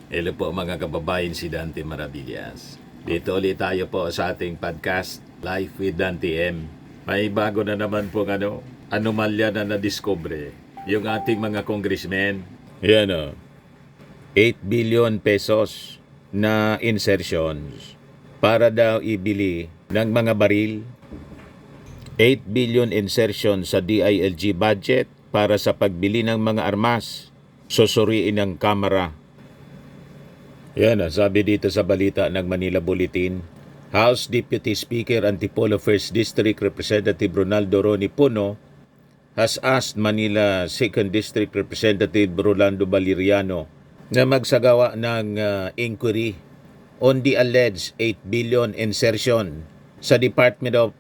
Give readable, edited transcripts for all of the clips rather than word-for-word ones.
Hello po mga kababayan, si Dante Maravillas. Dito ulit tayo po sa ating podcast, Life with Dante M. May bago na naman pong anomalya na nadiscover yung ating mga congressmen. Yan o, 8 billion pesos na insertions para daw ibili ng mga baril. 8 billion insertions sa DILG budget para sa pagbili ng mga armas. Susuriin ng Kamara. Yan, sabi dito sa balita ng Manila Bulletin, House Deputy Speaker Antipolo 1st District Representative Ronaldo Roni Puno has asked Manila 2nd District Representative Rolando Valeriano na magsagawa ng inquiry on the alleged 8 billion insertion sa Department of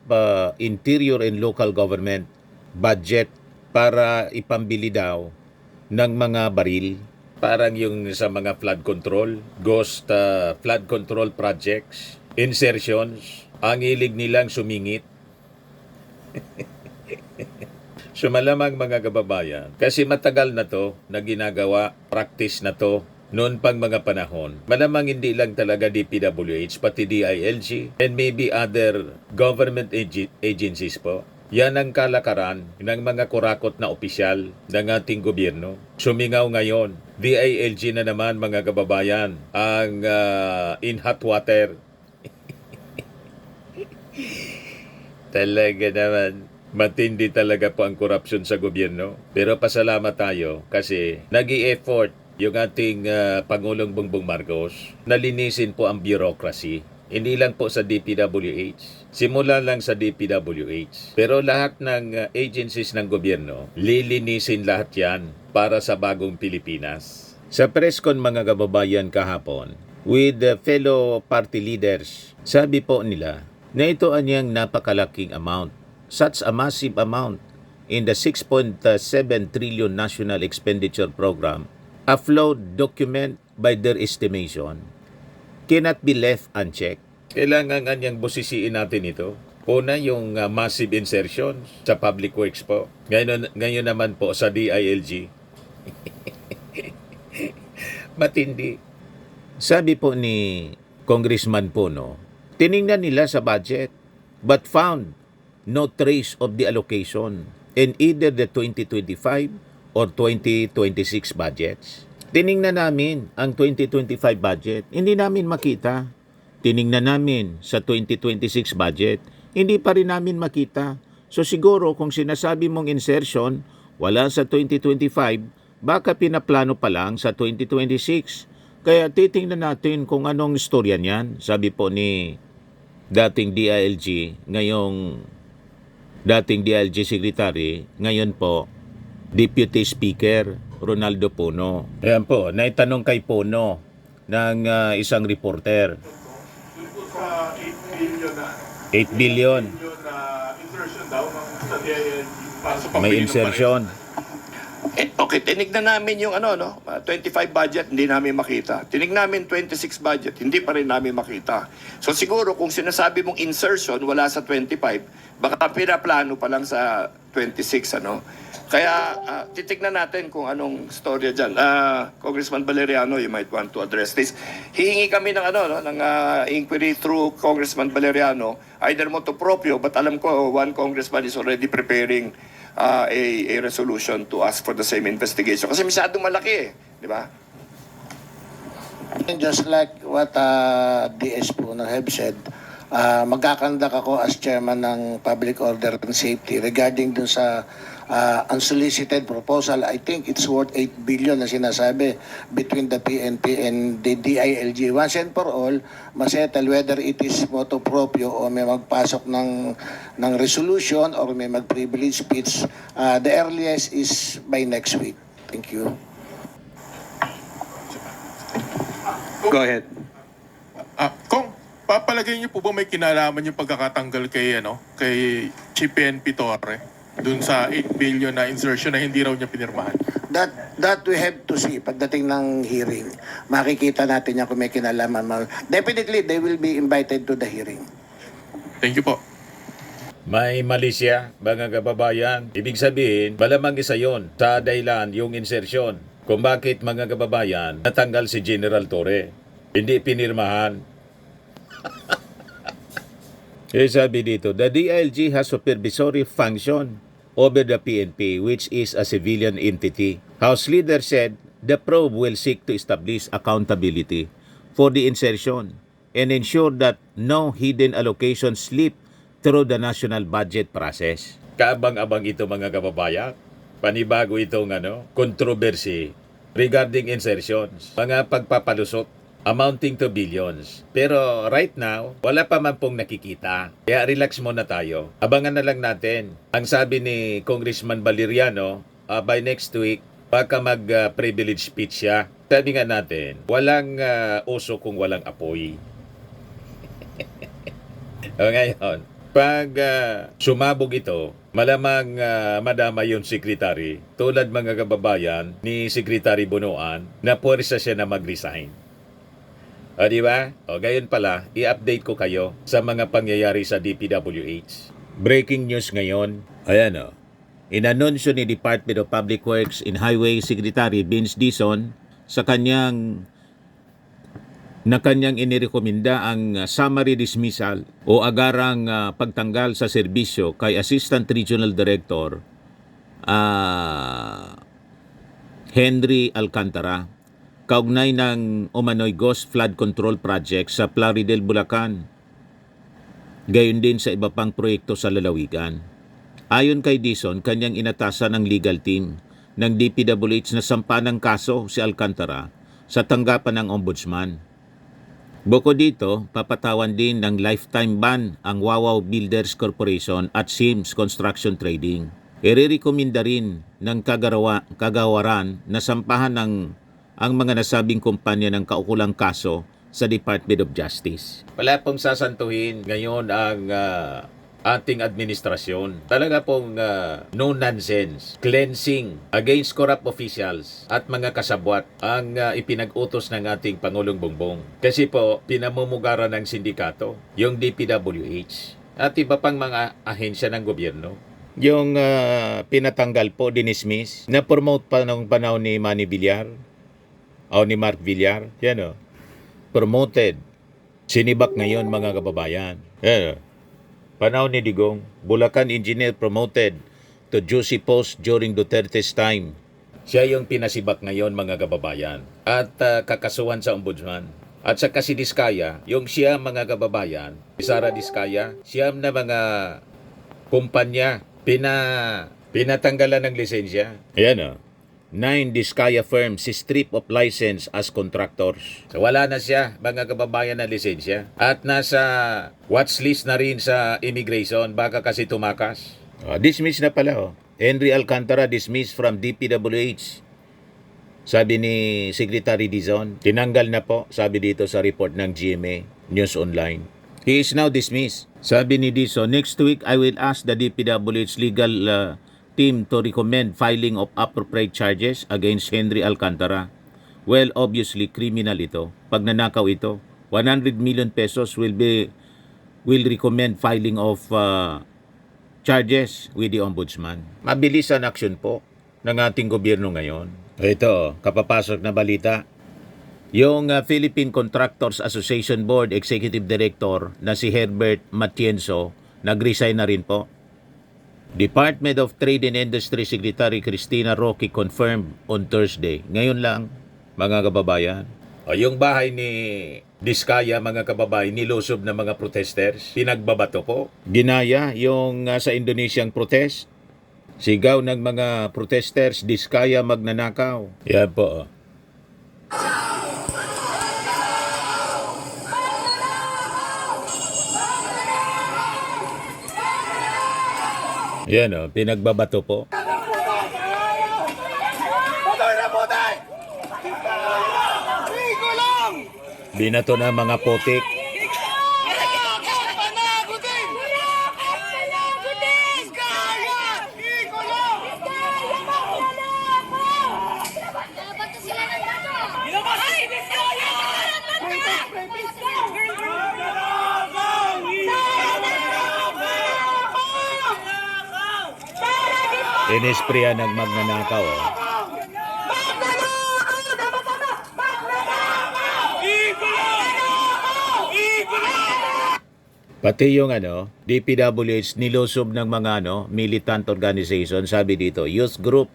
Interior and Local Government budget para ipambili daw ng mga baril. Parang yung sa mga flood control, ghost flood control projects, insertions, ang hilig nilang sumingit. So malamang mga kababayan, kasi matagal na to na ginagawa, practice na to, noon pang mga panahon. Malamang hindi lang talaga DPWH, pati DILG, and maybe other government agencies po. Yan ang kalakaran ng mga kurakot na opisyal ng ating gobyerno. Sumingaw ngayon, DILG na naman mga kababayan, ang in hot water. Talaga naman, matindi talaga po ang korupsyon sa gobyerno. Pero pasalamat tayo kasi nag-i-effort yung ating Pangulong Bongbong Marcos na linisin po ang bureaucracy. Hindi lang po sa DPWH. Simula lang sa DPWH. Pero lahat ng agencies ng gobyerno, lilinisin lahat yan para sa bagong Pilipinas. Sa presscon mga kababayan kahapon, with the fellow party leaders, sabi po nila na ito anyang napakalaking amount. Such a massive amount in the 6.7 trillion National Expenditure Program, a flawed document by their estimation, cannot be left unchecked. Kailangan kanyang busisiin natin ito. Una, yung massive insertion sa public works po. Ngayon naman po sa DILG. Matindi. Sabi po ni Congressman Puno, tiningnan nila sa budget but found no trace of the allocation in either the 2025 or 2026 budgets. Tiningnan namin ang 2025 budget, hindi namin makita. Tiningnan namin sa 2026 budget, hindi pa rin namin makita. So siguro kung sinasabi mong insertion, wala sa 2025, baka pinaplano pa lang sa 2026. Kaya titingnan natin kung anong istorya niyan, sabi po ni dating DILG, dating DILG Secretary, ngayon po Deputy Speaker Ronaldo Puno. Ayan po, naitanong kay Puno ng isang reporter. Doon po sa 8 billion na 8 billion. insertion daw sa DILG para sa May pagbili ng insertion. Okay, tinignan namin yung 25 budget, hindi namin makita. Tinignan namin 26 budget, hindi pa rin namin makita. So siguro kung sinasabi mong insertion wala sa 25, baka pinaplano pa lang sa 26, Kaya titignan natin kung anong storya dyan. Congressman Valeriano, you might want to address this. Hihingi kami ng inquiry through Congressman Valeriano, either motu proprio, but alam ko one congressman is already preparing a resolution to ask for the same investigation. Kasi masyadong malaki di ba? Just like what DS po have said, magkakandak ako as chairman ng Public Order and Safety regarding dun sa unsolicited proposal. I think it's worth 8 billion na sinasabi between the PNP and the DILG. Once and for all, masettle whether it is motu proprio o may magpasok ng resolution or may mag-privilege speech. The earliest is by next week. Thank you. Go ahead. Kung papalagay niyo po ba may kinalaman yung pagkakatanggal kay Chief PNP Torre dun sa 8 billion na insertion na hindi raw niya pinirmahan? That we have to see pagdating ng hearing. Makikita natin yan kung may kinalaman. Definitely, they will be invited to the hearing. Thank you po. May mali siya, mga kababayan. Ibig sabihin, malamang isa yon sa dahilan yung insertion. kung bakit mga kababayan natanggal si General Torre. Hindi pinirmahan. Sabi dito, the DILG has supervisory function over the PNP, which is a civilian entity. House Leader said the probe will seek to establish accountability for the insertion and ensure that no hidden allocations slip through the national budget process. Kaabang-abang ito mga kababayan. Panibago itong controversy regarding insertions, mga pagpapalusot amounting to billions. Pero right now, wala pa man pong nakikita. Kaya relax muna tayo. Abangan na lang natin. Ang sabi ni Congressman Valeriano, by next week, baka mag-privilege speech siya. Sabi nga natin, walang uso kung walang apoy. O ngayon, pag sumabog ito, malamang madama yung sekretary, tulad mga kababayan ni Secretary Bunuan, na puwersa siya na mag-resign. O diba? O gayon pala, i-update ko kayo sa mga pangyayari sa DPWH. Breaking news ngayon. Ayan o. Inanunsyo ni Department of Public Works and Highway Secretary Vince Dizon sa kanyang inirekomenda ang summary dismissal o agarang pagtanggal sa serbisyo kay Assistant Regional Director Henry Alcantara kaugnay ng umano'y ghost flood control project sa Plaridel, Bulacan. Gayon din sa iba pang proyekto sa lalawigan. Ayon kay Dizon, kanyang inatasan ng legal team ng DPWH na sampa ng kaso si Alcantara sa tanggapan ng ombudsman. Bukod dito, papatawan din ng lifetime ban ang Wawaw Builders Corporation at Sims Construction Trading. Irerekomenda rin ng kagawaran na sampahan ang mga nasabing kumpanya ng kaukulang kaso sa Department of Justice. Wala pong sasantuhin ngayon ang ating administrasyon. Talaga pong no nonsense, cleansing against corrupt officials at mga kasabwat ang ipinag-utos ng ating Pangulong Bongbong. Kasi po, pinamumugaran ng sindikato, yung DPWH at iba pang mga ahensya ng gobyerno. Yung pinatanggal po, dinismiss, na-promote pa ng panahon ni Manny Villar o ni Mark Villar, yan o, promoted, sinibak ngayon mga kababayan. Yan o. Panahon ni Digong, Bulacan engineer promoted to juicy post during Duterte's time. Siya yung pinasibak ngayon mga kababayan at kakasuhan sa ombudsman. At sa si Diskaya, yung siya mga kababayan, Sara Diskaya, siyam na mga kumpanya pinatanggalan ng lisensya. Ayan o. 9 Diskaya firms strip of license as contractors. So wala na siya, mga kababayan, na lisensya. At nasa watchlist na rin sa immigration, baka kasi tumakas. Dismiss na pala. Henry Alcantara dismissed from DPWH. Sabi ni Secretary Dizon, tinanggal na po, sabi dito sa report ng GMA News Online. He is now dismissed. Sabi ni Dizon, next week I will ask the DPWH legal team to recommend filing of appropriate charges against Henry Alcantara. Well, obviously criminal ito. Pag nanakaw ito, 100 million pesos will recommend filing of charges with the ombudsman. Mabilis ang action po ng ating gobyerno ngayon. Ito, kapapasok na balita. Yung Philippine Contractors Association Board Executive Director na si Herbert Matienzo, nag-resign na rin po. Department of Trade and Industry Secretary Cristina Roque confirmed on Thursday. Ngayon lang, mga kababayan. Yung bahay ni Diskaya, mga kababayan, nilusob ng mga protesters. Pinagbabato po. Ginaya yung sa Indonesiang protest. Sigaw ng mga protesters, Diskaya magnanakaw. Yan po. Yan o, pinagbabato po. Binato na mga putik. Inispriya ng magnanakaw. Pati yung DPWH nilusob ng mga militant organization, sabi dito, youth group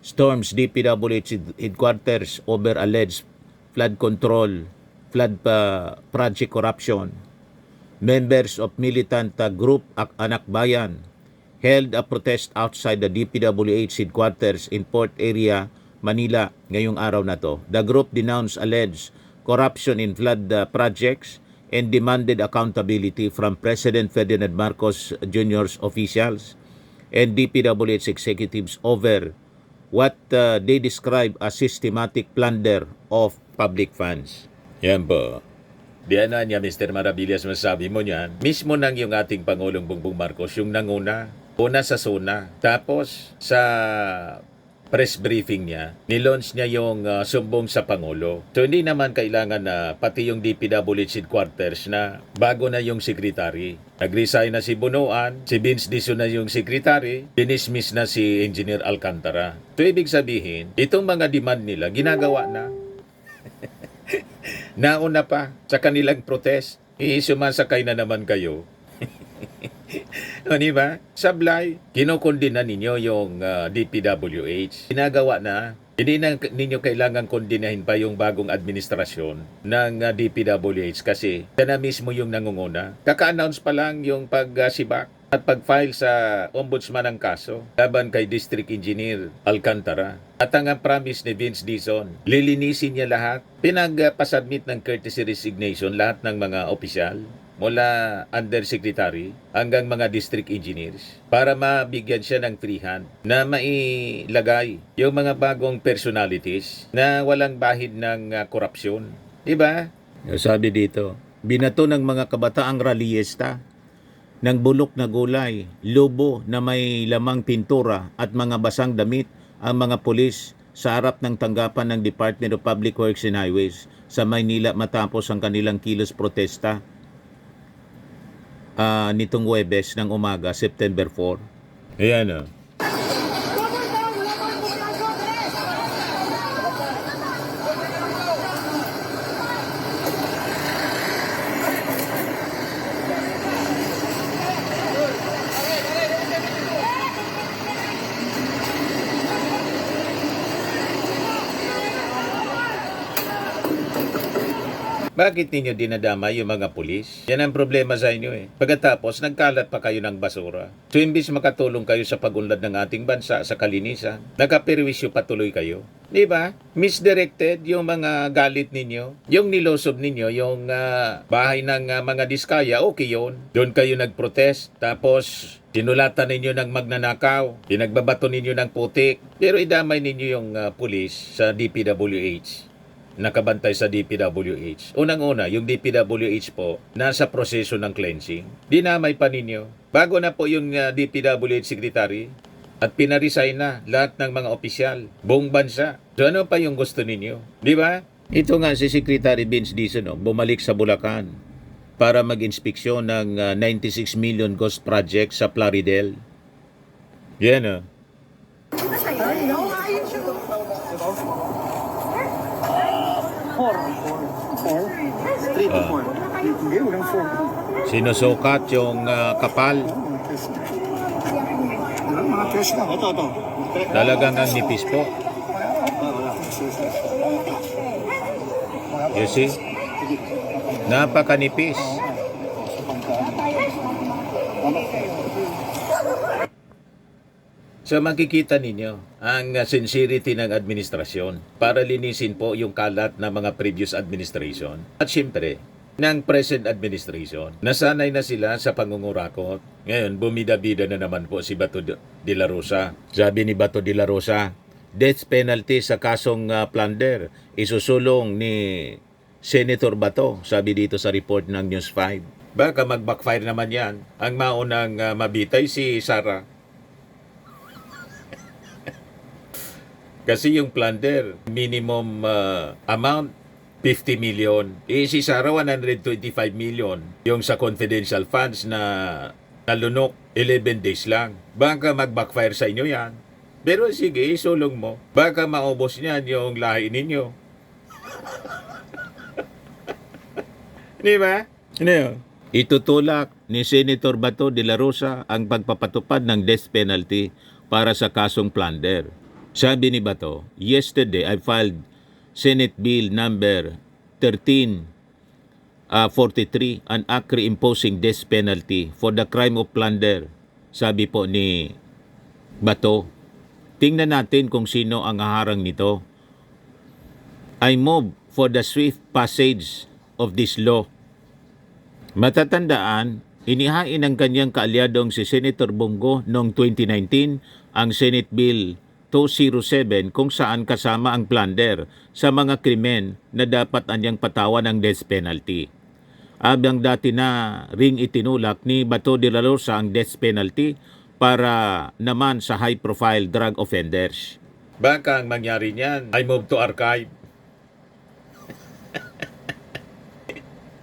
storms DPWH headquarters over alleged flood control, project corruption. Members of militant group Anak Bayan held a protest outside the DPWH headquarters in Port Area, Manila ngayong araw na to. The group denounced alleged corruption in flood projects and demanded accountability from President Ferdinand Marcos Jr.'s officials and DPWH executives over what they describe as systematic plunder of public funds. Yan po. Diyan na niya, Mr. Maravillas, masabi mo niyan. Mismo nang yung ating Pangulong Bongbong Marcos, yung nanguna. Una sa SONA. Tapos sa press briefing niya, nilaunch niya yung sumbong sa Pangulo. So hindi naman kailangan na pati yung DPWH headquarters na bago na yung secretary. Nag-resign na si Bunuan, si Vince Dizon na yung secretary, dinismiss na si Engineer Alcantara. So ibig sabihin, itong mga demand nila, ginagawa na. Nauna pa sa kanilang protest, sumasakay na naman kayo. O, di ba? Sablay, kinukondina ninyo yung DPWH. Ginagawa na. Hindi na ninyo kailangan kondinahin pa yung bagong administrasyon ng DPWH kasi siya na mismo yung nangunguna. Kaka-announce pa lang yung pagsibak at pag-file sa ombudsman ng kaso laban kay District Engineer Alcantara. At ang promise ni Vince Dizon, lilinisin niya lahat. Pinagpasubmit ng courtesy resignation lahat ng mga opisyal mula undersecretary hanggang mga district engineers para mabigyan siya ng free hand na mailagay yung mga bagong personalities na walang bahid ng korupsyon. Diba? Sabi dito, binato ng mga kabataang rallyista ng bulok na gulay, lobo na may lamang pintura at mga basang damit ang mga pulis sa harap ng tanggapan ng Department of Public Works and Highways sa Maynila matapos ang kanilang kilos protesta nitong Huwebes ng umaga, September 4. Ayan o. Bakit ninyo dinadama yung mga pulis? Yan ang problema sa inyo eh. Pagkatapos, nagkalat pa kayo ng basura. So, imbis makatulong kayo sa pagunlad ng ating bansa sa kalinisan, nakaperwisyo patuloy kayo. Di ba? Misdirected yung mga galit ninyo. Yung nilosob ninyo, yung bahay ng mga diskaya, okay yun. Doon kayo nagprotest. Tapos, sinulatan ninyo ng magnanakaw. Pinagbabato ninyo ng putik. Pero idamay ninyo yung pulis sa DPWH. Nakabantay sa DPWH. Unang-una, yung DPWH po, nasa proseso ng cleansing. Dinamay pa ninyo. Bago na po yung DPWH secretary at pinaresign na lahat ng mga opisyal, buong bansa. So ano pa yung gusto ninyo? Di ba? Ito nga si Secretary Vince Dizon, bumalik sa Bulacan para mag-inspeksyon ng 96 million ghost project sa Plaridel. Yan sinusukat yung kapal. Mga tres lang. Ito. Talagang ang nipis po. You see? Napakanipis. So makikita ninyo ang sincerity ng administrasyon para linisin po yung kalat ng mga previous administration. At syempre, ng present administration, nasanay na sila sa pangungurakot. Ngayon, bumida-bida na naman po si Bato de la Rosa. Sabi ni Bato de la Rosa, death penalty sa kasong plunder isusulong ni Senator Bato, sabi dito sa report ng News 5. Baka mag-backfire naman yan. Ang maunang mabitay si Sara. Kasi yung plunder, minimum amount, 50 million. Si Sara, 125 million. Yung sa confidential funds na nalunok, 11 days lang. Baka mag-backfire sa inyo yan. Pero sige, isulong mo. Baka maubos niyan yung lahi ninyo. Di ba? Ano yun? Itutulak ni Senator Bato de la Rosa ang pagpapatupad ng death penalty para sa kasong plunder. Sabi ni Bato, yesterday I filed Senate Bill number 1343, an act imposing death penalty for the crime of plunder. Sabi po ni Bato, tingnan natin kung sino ang haharang nito. I move for the swift passage of this law. Matatandaan, inihain ng kanyang kaalyadong si Senator Bongo noong 2019 ang Senate Bill 207 kung saan kasama ang plunder sa mga krimen na dapat anyang patawan ng death penalty. Abang dati na ring itinulak ni Bato de la Rosa ang death penalty para naman sa high-profile drug offenders. Baka ang mangyari niyan, I move to archive.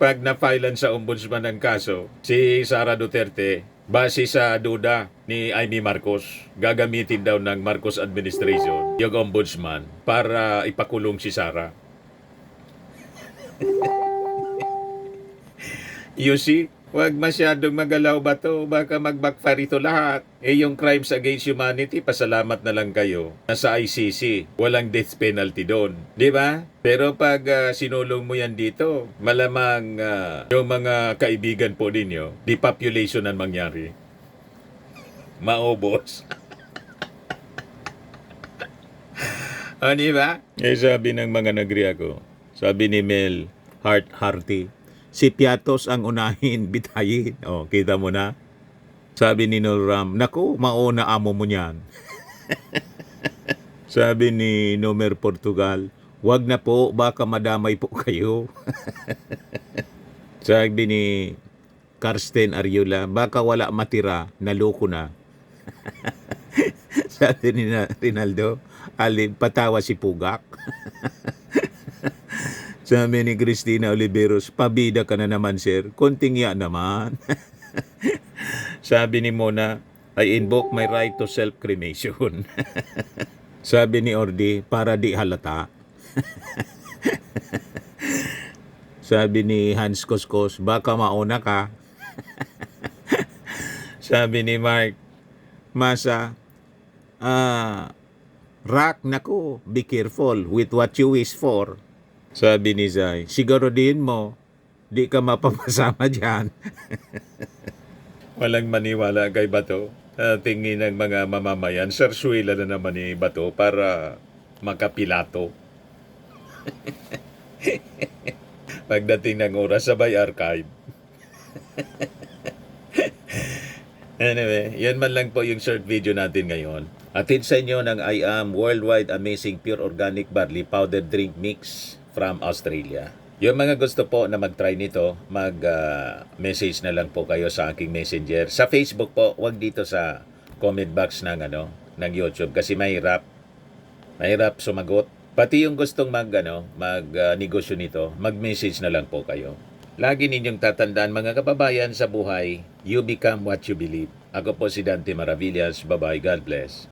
Pag na-filean sa ombudsman ng kaso, si Sara Duterte, base sa duda ni Amy Marcos, gagamitin daw ng Marcos administration yung ombudsman para ipakulong si Sara. You see, wag masyadong magalaw ba to? Baka mag-backfire ito lahat. Yung crimes against humanity, pasalamat na lang kayo. Nasa ICC, walang death penalty doon. Di ba? Pero pag sinulong mo yan dito, malamang yung mga kaibigan po ninyo, depopulation ang mangyari. Maubos. Di ba? Sabi ng mga nagri ako, sabi ni Mel Harty, si Piatos ang unahin, bitayin. Kita mo na? Sabi ni Noel Ram, naku, mauna amo mo niyan. Sabi ni Nomer Portugal, wag na po, baka madamay po kayo. Sabi ni Karsten Ariola, baka wala matira, naloko na. Sabi ni Rinaldo, alin, patawa si Pugak. Sabi ni Cristina Oliveros, pabida ka na naman sir, konting ya naman. Sabi ni Mona, I invoke my right to self-cremation. Sabi ni Ordi, para di halata. Sabi ni Hans Koskos, baka mauna ka. Sabi ni Mark, Masa, Rock, naku, be careful with what you wish for. Sabi ni Zay, siguro din mo, di ka mapapasama dyan. Walang maniwala kay Bato. Tingin ng mga mamamayan, sarsuela na naman ni Bato para makapilato. Pagdating ng oras, sabay archive. Anyway, yan man lang po yung short video natin ngayon. Atid sa inyo ng I Am Worldwide Amazing Pure Organic Barley Powder Drink Mix from Australia. Yung mga gusto po na mag-try nito, mag-message na lang po kayo sa aking messenger. Sa Facebook po, wag dito sa comment box ng ng YouTube kasi mahirap sumagot. Pati yung gustong mag-negosyo nito, mag-message na lang po kayo. Lagi ninyong tatandaan mga kababayan sa buhay, you become what you believe. Ako po si Dante Maravillas. Bye-bye. God bless.